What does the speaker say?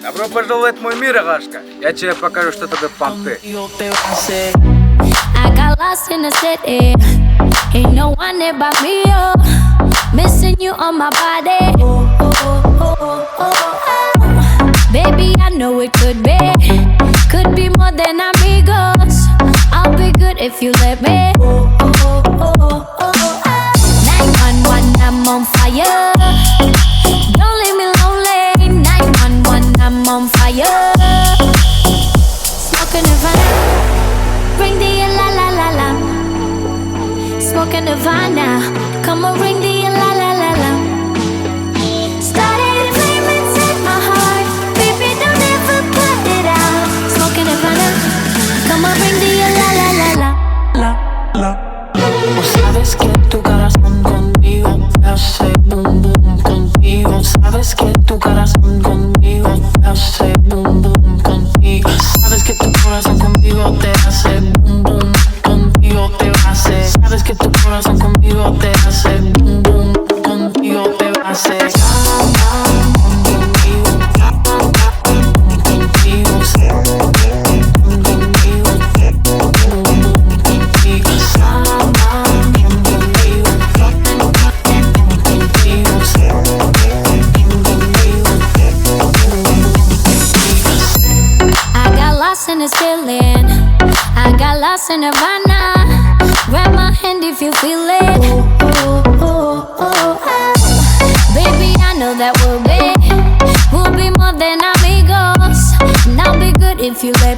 Добро пожаловать в мой мир, Агашка. Я тебе покажу, что такое понты. I got lost in the city. Ain't no one there but me, oh. Missing you on my body. Baby, I know it could be more than amigos. I'll be good if you let me. 911, I'm on fire. Don't leave me lonely. 911, I'm on fire. Smoking Nirvana, ring the la la la la. Smoking Nirvana, come on, ring the la la la la. Started a flame inside my heart. Baby, don't ever put it out. Smoking Nirvana, come on, ring the la la la la. Sabes que tu corazón conmigo te hace boom boom contigo. Sabes que tu corazón conmigo te hace boom boom contigo. Sabes que tu corazón conmigo te hace boom boom contigo te va a hacer. Sabes que tu corazón conmigo te hace boom boom contigo te va a hacer. In this feeling, I got lost in Nirvana. Grab my hand if you feel it. Baby, I know that we'll be more than amigos. And I'll be good if you let